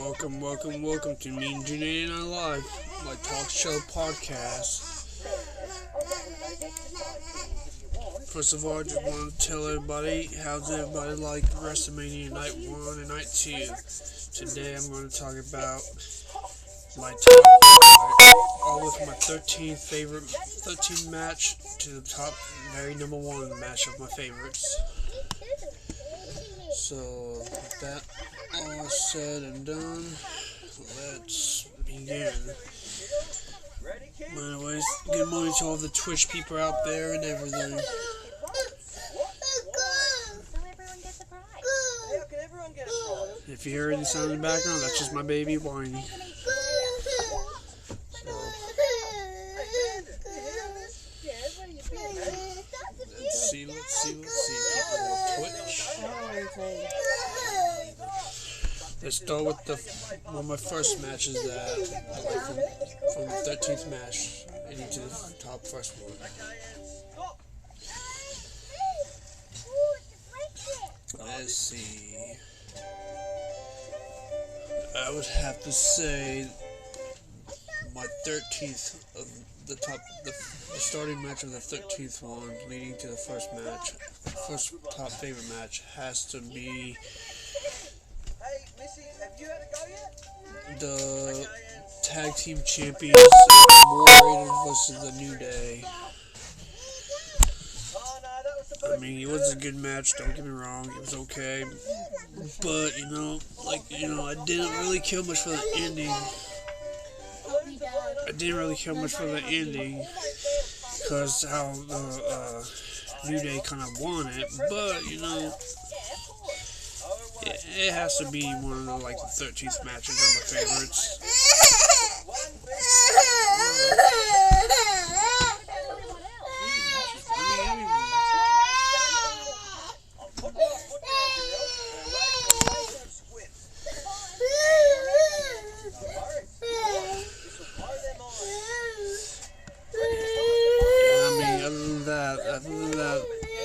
Welcome to meangene89live, my talk show podcast. First of all, I just want to tell everybody, how's everybody like WrestleMania Night 1 and Night 2? Today I'm going to talk about my top, all with my 13th match to the top, very number 1 match of my favorites. So, with that all said and done, let's begin. Anyways, good morning to all the Twitch people out there and everything. If you hear any sound in the background, that's just my baby whining. Let's see, people on Twitch. Let's start with one of my first matches that I like from the 13th match into the top first one. Let's see. I would have to say my 13th of the starting match of the 13th one leading to the first top favorite match has to be the tag team champions Raiders versus the New Day. I mean, it was a good match, don't get me wrong, it was okay, but, I didn't really care much for the ending. Because how the New Day kind of won it, but, it has to be one of the, the 13th matches of my favorites.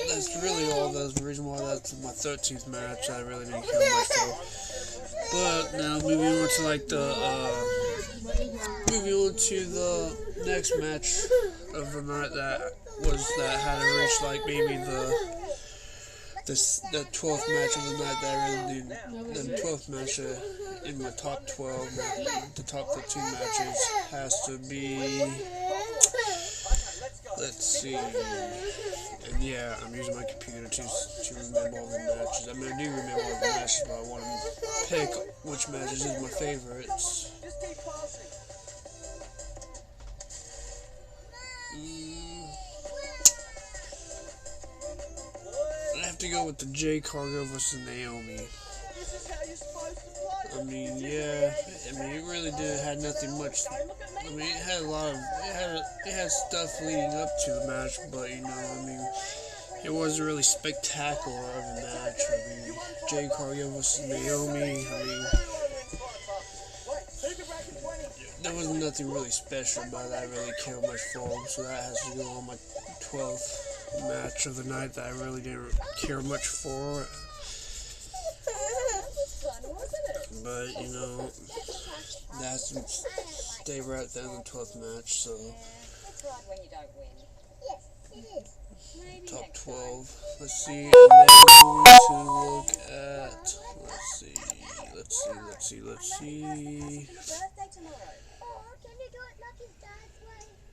That's really all. That's the reason why that's my 13th match. I really didn't care much for. But now moving on to the next match of the night that had to reach maybe the 12th match of the night that I really did. The 12th match in my top 12, the top 13 matches has to be. Let's see. And yeah, I'm using my computer to remember all the matches. I mean, I do remember all the matches, but I want to pick which matches is my favorites. I have to go with the Jay Cargo versus Naomi. I mean, it really had nothing much. I mean, it had stuff leading up to the match, but it wasn't really spectacular of a match. I mean, Jay Cargo versus Naomi. There was nothing really special about that I really cared much for, so that has to go on my 12th match of the night that I really didn't care much for. But, that has to stay right there in the 12th match, so top 12. Let's see, and then we're going to look at, let's see.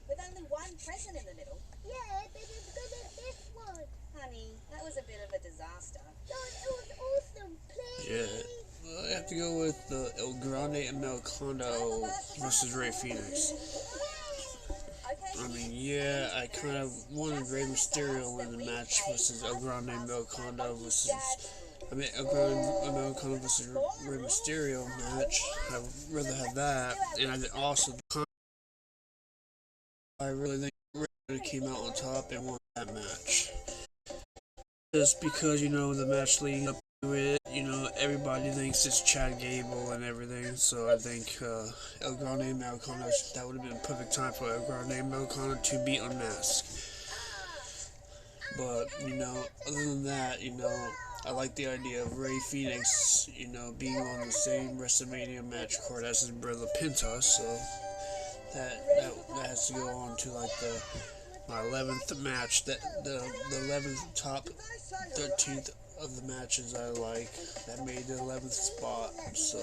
With only one present in the middle. Yeah, but it's good at this one. Honey, that was a bit of a disaster. No, it was awesome. Please. Yeah. Well, I have to go with the El Grande and Mel Condo versus Rey Fenix. I mean, yeah, I kind of wanted Rey Mysterio in the match versus El Grande and Mel Condo versus. El Grande and Mel Condo versus Rey Mysterio match. I would rather have that, and I really think Rey came out on top and won that match. Just because, the match leading up to it, everybody thinks it's Chad Gable and everything, so I think El Grande and Mel Condo, that would have been a perfect time for El Grande and Mel Condo to be unmasked. But, other than that, I like the idea of Rey Fenix, you know, being on the same WrestleMania match card as his brother Penta, so that has to go on to like my 11th match, the 11th top 13th of the matches I like. That made the 11th spot, so.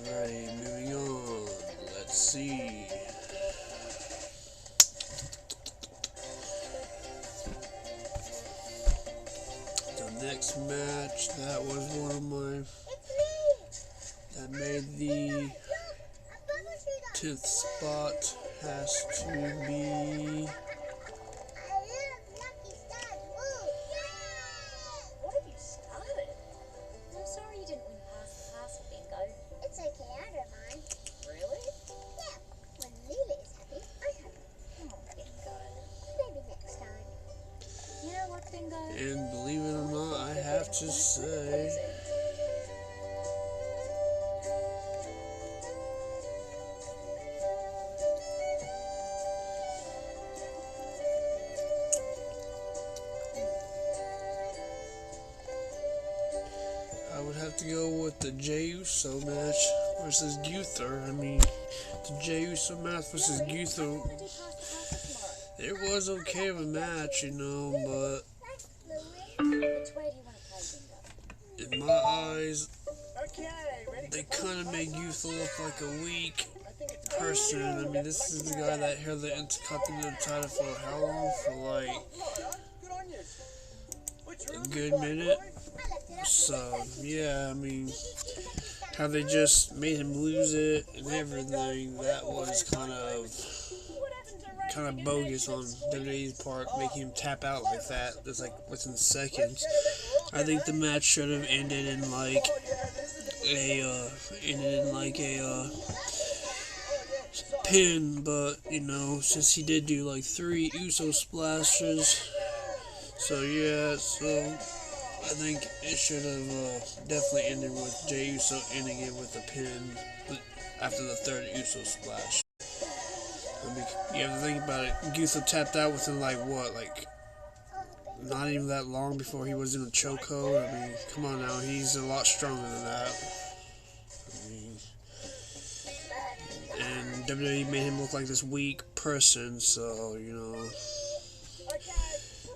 Alrighty, moving on. Let's see. The next match, that was one of my, that made the 10th spot, has to be What have you started? I'm sorry you didn't win past the bingo. It's okay, I don't mind. Really? Yeah. When Leela is happy, I'm happy. Oh, bingo. Maybe next time. You know what, bingo? and believe it or not, I have to say, I would have to go with the Jey Uso match versus Gunther. I mean, the Jey Uso match versus Gunther, it was okay of a match, you know, but Which way do you want to play, bingo? in my eyes, they kind of made Gunther look like a weak person. I mean, this is the guy that held the Intercontinental title for how long? For like a good minute. So, yeah, I mean, how they just made him lose it and everything, that was kind of bogus on WWE's part, making him tap out like that, just like within seconds. I think the match should have ended in like a pin, but you know, since he did do like 3 Uso splashes, so yeah, so I think it should have definitely ended with Jey Uso ending it with a pin after the 3rd Uso splash. I mean, you have to think about it. Gunther tapped out within like what, like not even that long before he was in the chokehold. I mean, come on now, he's a lot stronger than that. I mean, and WWE made him look like this weak person, so you know.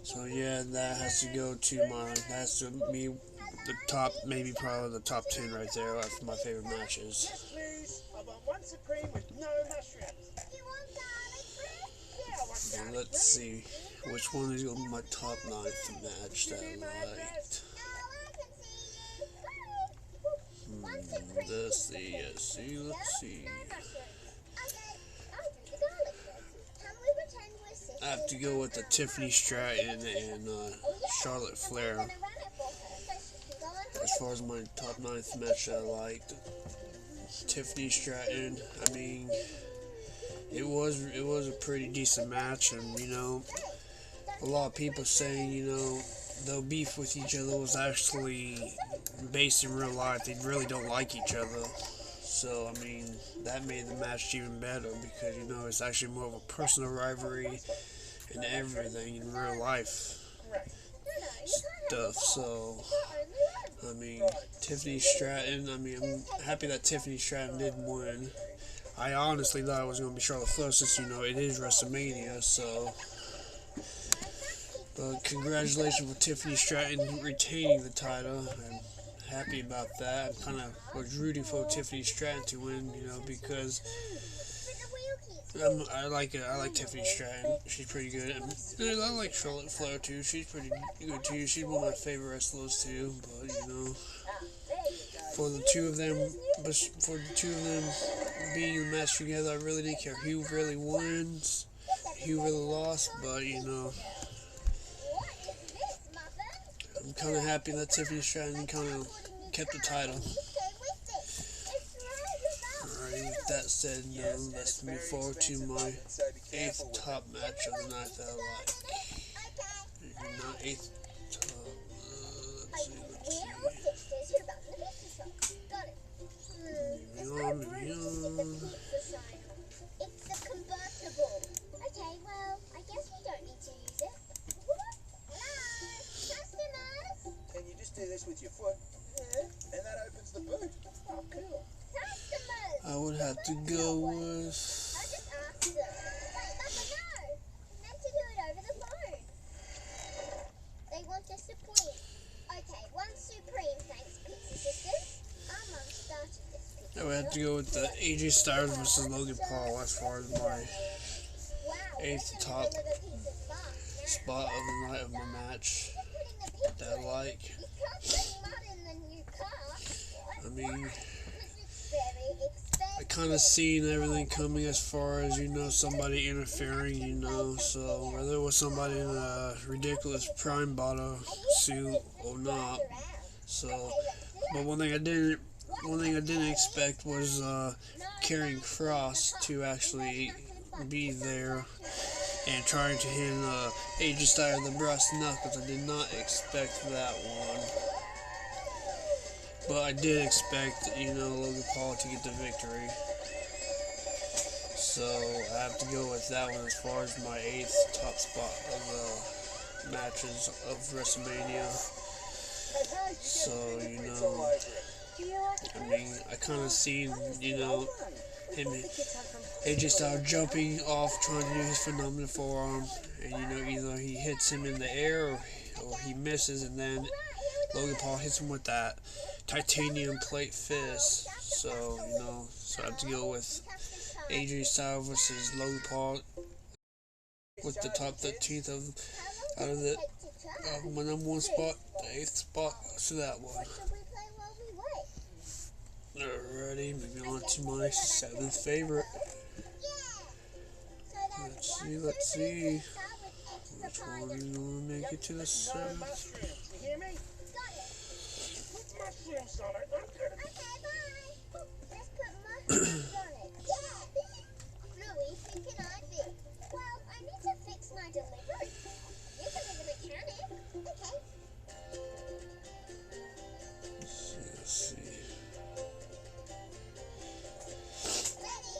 So yeah, that has to go to that has to be the top, maybe probably the top 10 right there after my favorite matches. Yes, please. I want one supreme with no mushrooms. And let's see, which one is going to be my top 9th match that I liked. Let's see. I have to go with the Tiffany Stratton and Charlotte Flair as far as my top 9th match that I liked. Tiffany Stratton, I mean, it was a pretty decent match, and you know, a lot of people saying, you know, their beef with each other was actually based in real life. They really don't like each other. So, I mean, that made the match even better because, you know, it's actually more of a personal rivalry and everything in real life stuff. So, I mean, Tiffany Stratton, I mean, I'm happy that Tiffany Stratton did win. I honestly thought it was going to be Charlotte Flair since, you know, it is WrestleMania, so. But congratulations for Tiffany Stratton retaining the title. I'm happy about that. I kind of was rooting for Tiffany Stratton to win, you know, because I like Tiffany Stratton. She's pretty good. And I like Charlotte Flair too. She's pretty good too. She's one of my favorite wrestlers too. But you know, for the two of them being in the match together, I really didn't care who really wins, who really lost. But you know, I'm kind of happy that Tiffany Stratton kind of kept the title. Alright, with that said, you know, let's move forward to my 8th top match of the night that I like. Not 8th top, let's see. Moving on. It's a convertible. Okay, well, I guess we don't need to use it. do this with your foot. Yeah, and that opens the boot. Oh, cool. Customers! I would have to go with. I just asked them. Wait, Papa, no! You meant to do it over the phone. They want a Supreme. Okay, one Supreme, thanks, Pizza Sisters. Our mum started this pizza. I would have to go with the AJ Styles versus Logan Paul as far as my Wow, 8th top spot of the night of my match that I like. You can't put mud in the new car. I mean, This is very I expensive. kind of seen everything coming as far as, you know, somebody interfering, you know, so whether it was somebody in a ridiculous prime bottle suit or not. So, but one thing I didn't expect was Karrion Kross to actually be there and trying to hit AJ Styles the brass knuckles. I did not expect that one. But I did expect, you know, Logan Paul to get the victory. So I have to go with that one as far as my 8th top spot of the matches of WrestleMania. So, you know, I mean, I kind of seen, you know, him, AJ Styles jumping off, trying to do his phenomenal forearm, and, you know, either he hits him in the air or he misses, and then Logan Paul hits him with that titanium plate fist. So, you know, so I have to go with AJ Styles versus Logan Paul with the top 13th out of my number 1 spot, the 8th spot, so that one. Alrighty, moving on to my 7th favorite. Let's see. Which one is gonna make it to the 7th? Mushrooms, you hear me? Put mushrooms on it. Okay, bye. Let's put mushrooms on it. Yeah. Louie, who can I be? Well, I need to fix my delivery. You can be the mechanic. Okay. Let's see. Ready?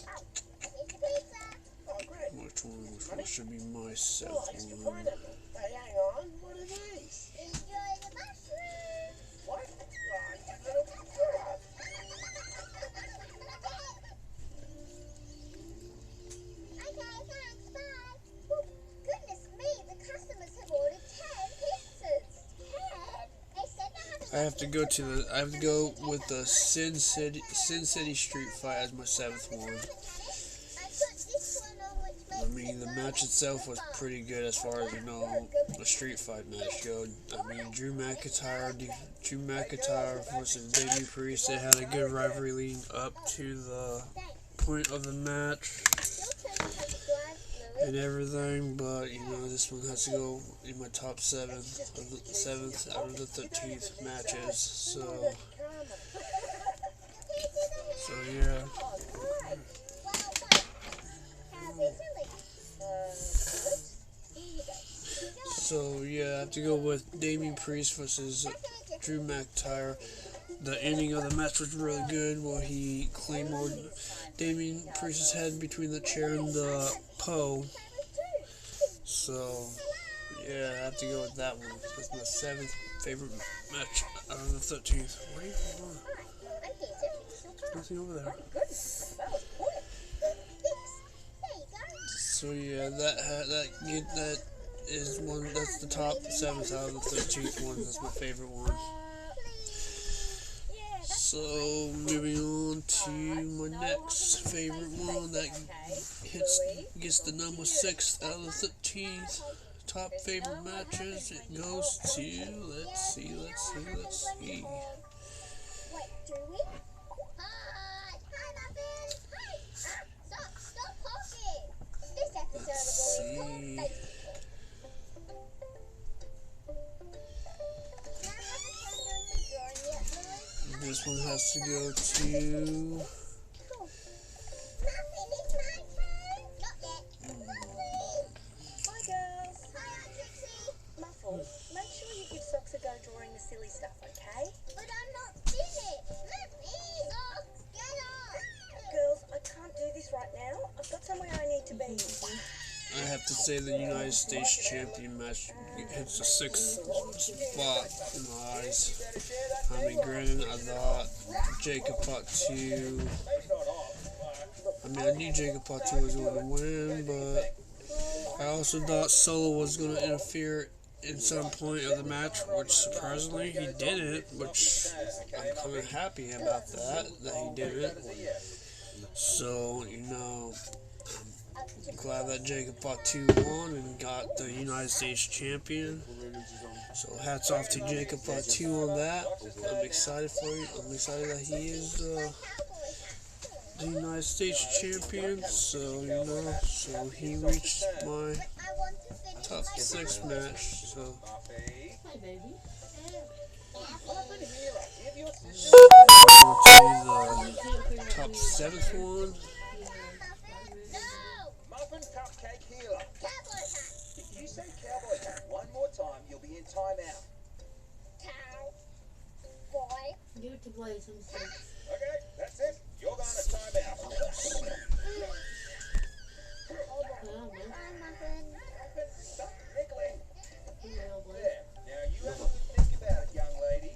Oh, here's the pizza. Oh, great. Which one should be my Oh, 7th extra one? pineapple. Hey, hang on. What are these? Enjoy the mushrooms. What? Oh, you little crap. Okay, thanks, bye. Oh, goodness me, the customers have ordered 10 pizzas. 10? They said they haven't. I have to go with the Sin City Street Fight as my 7th one. I mean, the match itself was pretty good as far as, you know, a street fight match go. I mean, Drew McIntyre versus Damian Priest, they had a good rivalry leading up to the point of the match and everything, but, you know, this one has to go in my top 7th out of the 13th matches, so yeah. So yeah, I have to go with Damian Priest versus Drew McIntyre. The ending of the match was really good, where he claymored Damian Priest's head between the chair and the pole. So yeah, I have to go with that one. That's my 7th favorite match out of the 13th. What are you doing? There's nothing over there. So yeah, that is one. That's the top 7th out of the 13th one. That's my favorite one. So moving on to my next favorite one that gets the number 6 out of the 13th top favorite matches. It goes to let's see. Wait, do we? Hi, Muffin. Hi. Stop talking. This episode of Always Called This one has to go to. Hi girls. Hi, Aunt Trixie. Muffle, make sure you give Socks a go drawing the silly stuff, okay? But I'm not finished. Socks, get off. Girls, I can't do this right now. I've got somewhere I need to be. I have to say the United States Champion match hits the 6th spot in my eyes. I mean, granted, I thought Jacob Fatu. I mean, I knew Jacob Fatu was going to win, but I also thought Solo was going to interfere in some point of the match, which surprisingly he didn't, which I'm kind of happy about that he didn't. So, you know, I'm glad that Jacob Fatu won and got the United States Champion. So hats off to Jacob Fatu on that. I'm excited for you. I'm excited that he is the United States Champion. So, you know, so he reached my top 6 match. So to the top 7th one. Muffin Cupcake Healer. If you say cowboy hat one more time, you'll be in timeout. Boy. Give it to Blaze instead. Okay, that's it. You're going to timeout. Muffin, stop wriggling. There. Now you have a think about it, young lady.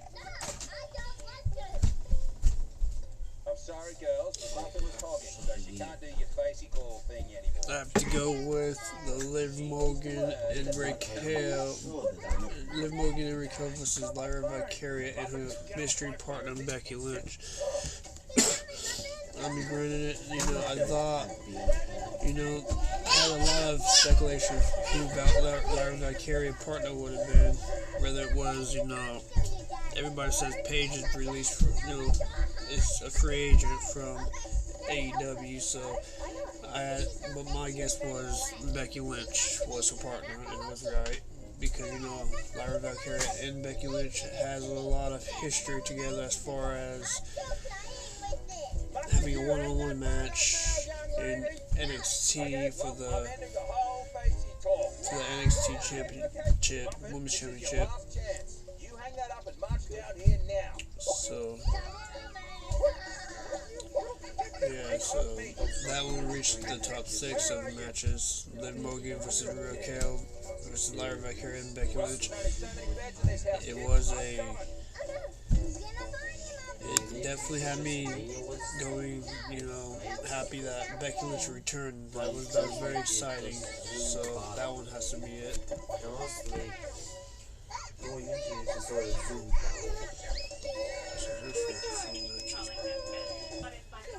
I'm sorry, girls, but Muffin was talking, so she can't do your facey call thing anymore. I have to go with the Liv Morgan and Raquel. Liv Morgan and Raquel versus Lyra Valkyria and her mystery partner Becky Lynch. I mean, granted, you know, I thought, you know, I had a lot of speculation who Lyra Valkyria partner would have been. Whether it was, you know, everybody says Paige is released from, you know, is a free agent from AEW, so but my guess was Becky Lynch was her partner, and it was right, because, you know, Lyra Valkyria and Becky Lynch has a lot of history together as far as having a one-on-one match in NXT for the NXT Championship, Women's Championship. So yeah, so that one reached the top 6 of the matches. Liv Morgan versus Raquel versus Lyra Valkyria and Becky Lynch. It definitely had me going, you know, happy that Becky Lynch returned. That was very exciting. So that one has to be it.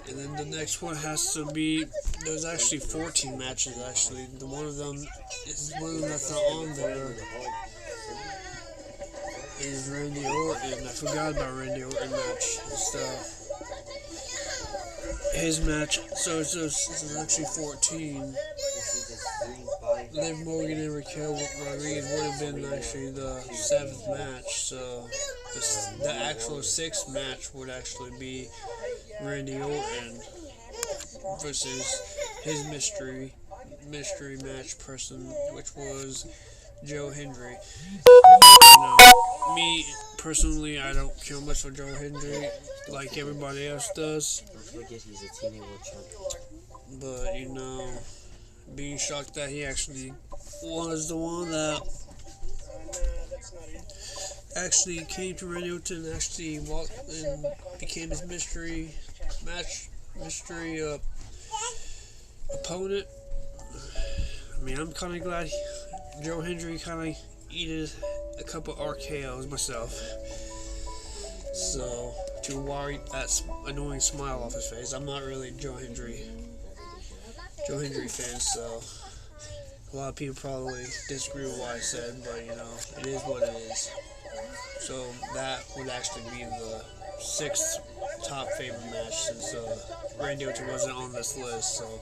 And then the next one has to be, there's actually 14 matches actually. One of them that's not on there is Randy Orton. I forgot about Randy Orton match and stuff. His match, so it's actually 14. Liv Morgan and Raquel Rodriguez would have been actually the 7th match, so the actual 6th match would actually be Randy Orton versus his mystery match person, which was Joe Hendry. You know, me personally, I don't care much for Joe Hendry like everybody else does. Don't forget he's a teenage champ. But, you know, being shocked that he actually was the one that actually came to Randy Orton and actually walked and became his mystery opponent. I mean, I'm kind of glad Joe Hendry kind of eated a couple RKOs myself. So, to wipe that annoying smile off his face. I'm not really a Joe Hendry fan, so a lot of people probably disagree with what I said, but, you know, it is what it is. So that would actually be the 6th top favorite match, since Randy Orton wasn't on this list, so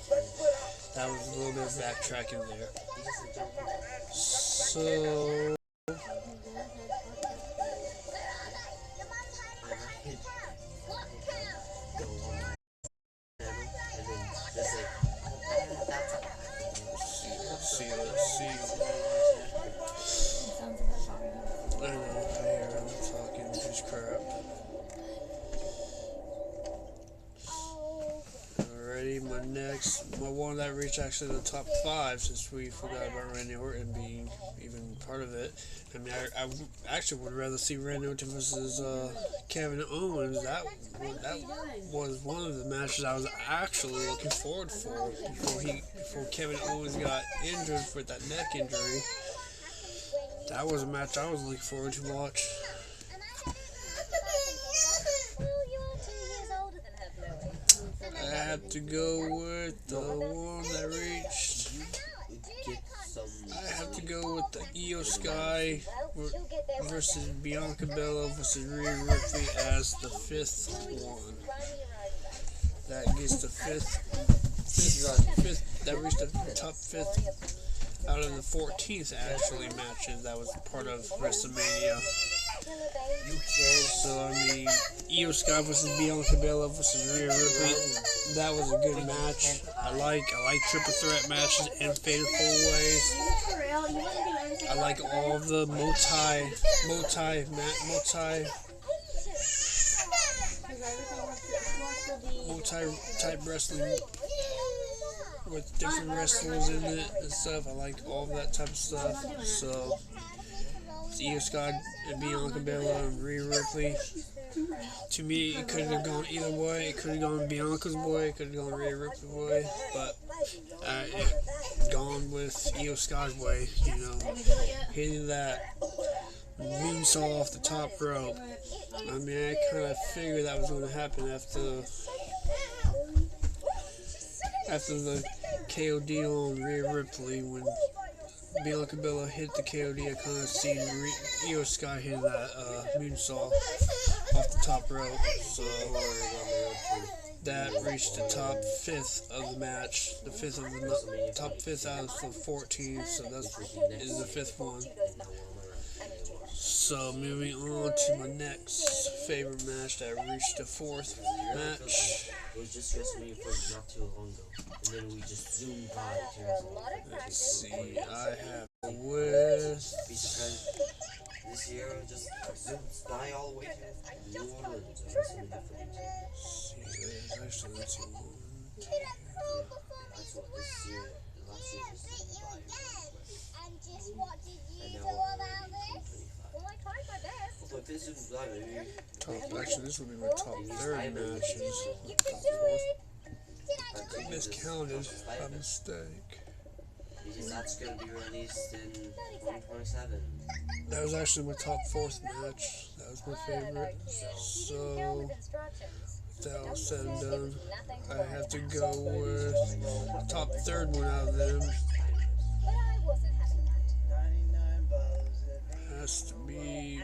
that was a little bit of backtracking there. So let's see. I know, I hear him talking his crap. Alrighty, my next next, one that reached actually the top 5, since we forgot about Randy Orton being even part of it. I mean, I actually would rather see Randy Orton versus Kevin Owens. That was one of the matches I was actually looking forward for before Kevin Owens got injured with that neck injury. That was a match I was looking forward to watch. I have to go with the one that reached. I have to go with the Io Sky versus Bianca Belair versus Rhea Ripley as the 5th one. That gets the fifth. That reached the top 5th out of the 14th actually matches that was part of WrestleMania. So I mean, Io Sky versus Bianca Belair versus Rhea Ripley. That was a good match. I like triple threat matches in fatal 4-ways. I like all the multi type wrestling with different wrestlers in it and stuff. I like all of that type of stuff. So it's Io Sky and Bianca Belair and Rhea Ripley. To me, it could have gone either way. It could have gone Bianca's way. It could have gone Rhea Ripley's way. But it gone with Io Sky's way. You know, hitting that moonsault off the top rope. I mean, I kind of figured that was going to happen after the KOD on Rhea Ripley. When Bianca Belair hit the KOD, I kind of seen Io Sky hit that moonsault off the top rope. So that reached the top 5th of the match, the top 5th out of the 14. So that is the 5th one. So moving on to my next favorite match that reached the 4th match. It was just WrestleMania for not too long ago, and then we just zoomed by to WrestleMania. Let's see, I have with Be surprised this year just zoomed by all the way to New Orleans. let's see, let's see. That's what this year, last year just zoomed by. And now we're already in 2025. Although if this zoomed by, maybe Actually, this will be my top 30 matches. Top 4th. I miscounted by mistake. because that's going to be released in 2027. That was actually my top 4th match. That was my favorite. So, with that all said and done, I have to go with the top 3rd one out of them. Has to be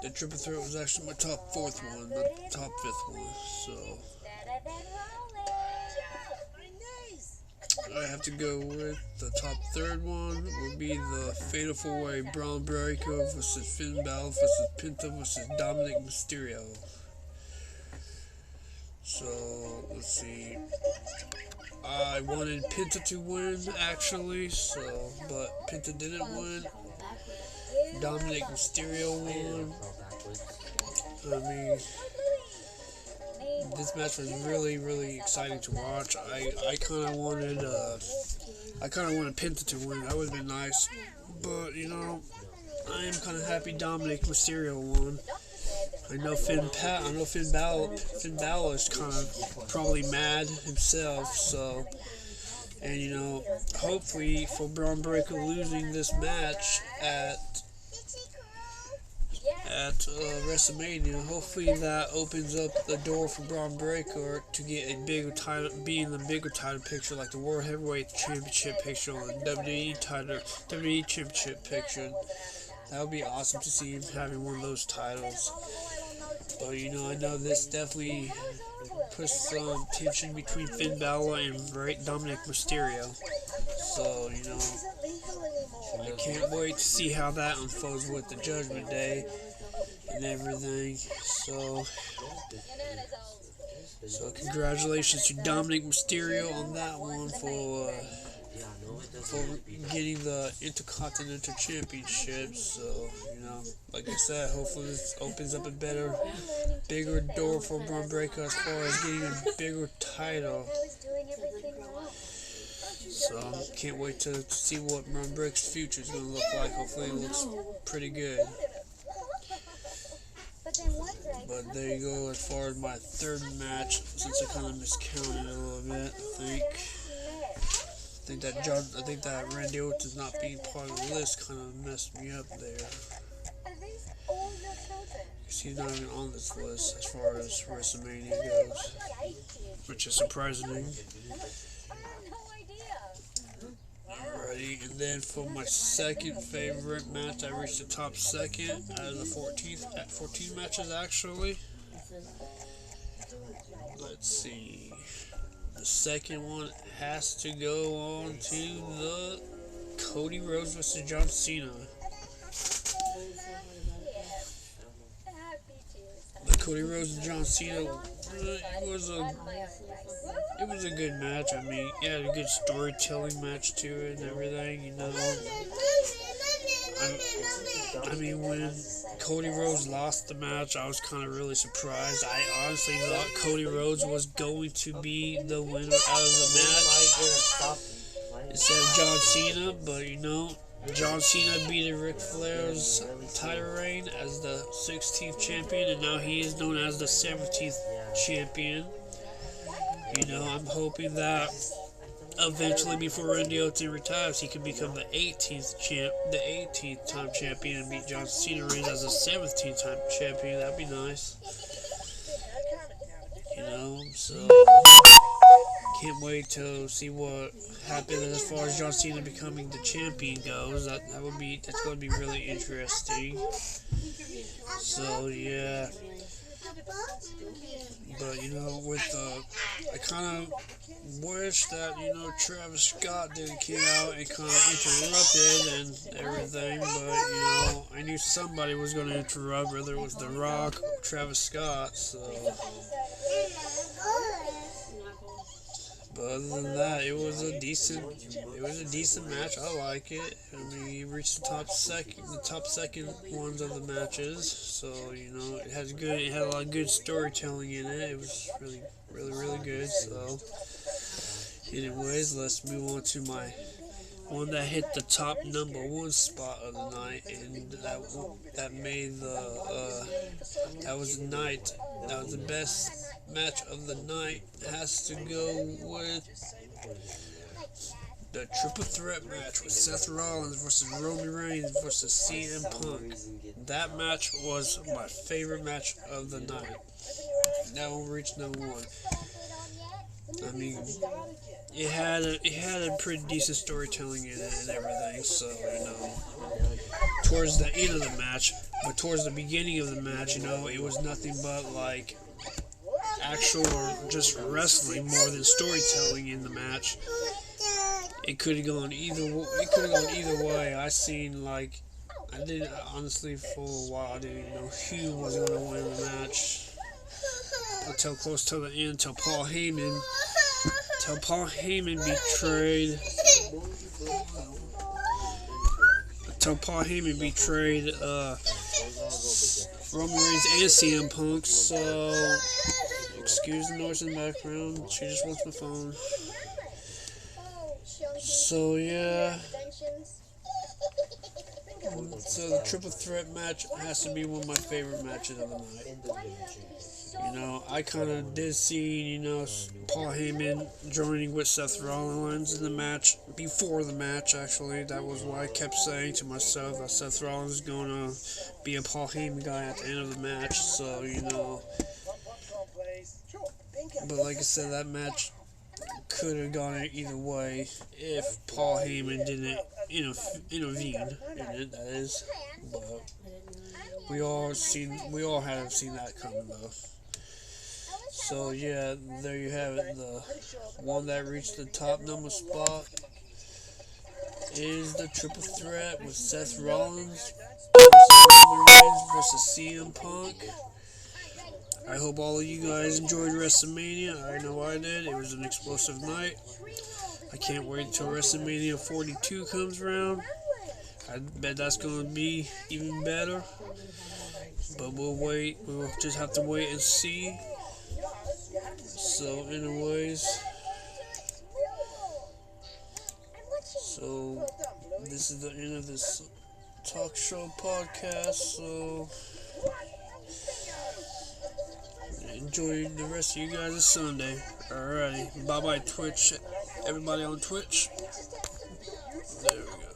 the triple threat. Was actually my top 4th one, not the top 5th one. So I have to go with the top 3rd one. Will be the Fatal 4-Way Braun Breaker versus Finn Balor versus Penta versus Dominic Mysterio. So let's see. I wanted Penta to win actually, but Penta didn't win. Dominic Mysterio won. I mean, this match was really, really exciting to watch. I kind of wanted Penta to win. That would have been nice, but you know, I am kind of happy Dominic Mysterio won. I know Finn Balor is kind of probably mad himself. So, and you know, hopefully for Braun Breaker losing this match at WrestleMania, hopefully that opens up the door for Braun Breaker to get a bigger title, be in the bigger title picture, like the World Heavyweight Championship picture or the WWE Championship picture. That would be awesome to see him having one of those titles. But you know, I know this definitely puts some tension between Finn Balor and Dominic Mysterio. So, you know, I can't wait to see how that unfolds with the Judgment Day and everything. So congratulations to Dominic Mysterio on that one for for getting the Intercontinental Championship. So, like I said, hopefully this opens up a bigger door for Braun Breaker as far as getting a bigger title. So, can't wait to see what Braun Breaker's future is going to look like. Hopefully it looks pretty good. But there you go, as far as my third match, since I kind of miscounted a little bit, I think that Randy Orton's not being part of the list kind of messed me up there. Because he's not even on this list as far as WrestleMania goes, which is surprising. Alrighty, and then for my second favorite match, I reached the top second out of the 14 matches actually. Let's see. The second one has to go on to the Cody Rhodes vs. John Cena. The Cody Rhodes and John Cena, it was a good match. I mean, it had a good storytelling match to it and everything, I mean, when Cody Rhodes lost the match, I was kind of really surprised. I honestly thought Cody Rhodes was going to be the winner out of the match instead of John Cena, but John Cena beat Ric Flair's title reign as the 16th champion, and now he is known as the 17th champion. I'm hoping that eventually, before Randy Orton retires, he can become the 18th time champion and beat John Cena reigns as the 17th time champion. That'd be nice. So can't wait to see what happens as far as John Cena becoming the champion goes. That's going to be really interesting. So yeah. But I kind of wish that Travis Scott didn't come out and kind of interrupted and everything. But I knew somebody was going to interrupt, whether it was The Rock or Travis Scott. So. But other than that, it was a decent match. I like it. I mean, he reached the top second ones of the matches. So it had a lot of good storytelling in it. It was really good. So, anyways, let's move on to my one that hit the top #1 spot of the night, and that was the best match of the night. Has to go with the triple threat match with Seth Rollins versus Roman Reigns versus CM Punk. That match was my favorite match of the night. That one reached #1. I mean, it had a pretty decent storytelling in it and everything. So towards the end of the match, but towards the beginning of the match, it was nothing but like actual just wrestling more than storytelling in the match. It could have gone either way. I didn't honestly for a while. I didn't know who was going to win the match until close to the end. Until Paul Heyman betrayed Roman Reigns and CM Punk. So excuse the noise in the background. She just wants my phone. So yeah. So the triple threat match has to be one of my favorite matches of the night. I kind of did see, Paul Heyman joining with Seth Rollins in the match, before the match, actually. That was what I kept saying to myself, that Seth Rollins is going to be a Paul Heyman guy at the end of the match, so, But like I said, that match could have gone either way if Paul Heyman didn't intervene in it, that is. But we all have seen that coming, though. So yeah, there you have it. The one that reached the top #1 spot is the triple threat with Seth Rollins versus Roman Reigns versus CM Punk. I hope all of you guys enjoyed WrestleMania. I know I did. It was an explosive night. I can't wait till WrestleMania 42 comes around. I bet that's going to be even better. But we'll wait. We'll just have to wait and see. So, anyways. So, this is the end of this talk show podcast. So, enjoy the rest of you guys' Sunday. Alrighty. Bye bye, Twitch. Everybody on Twitch. There we go.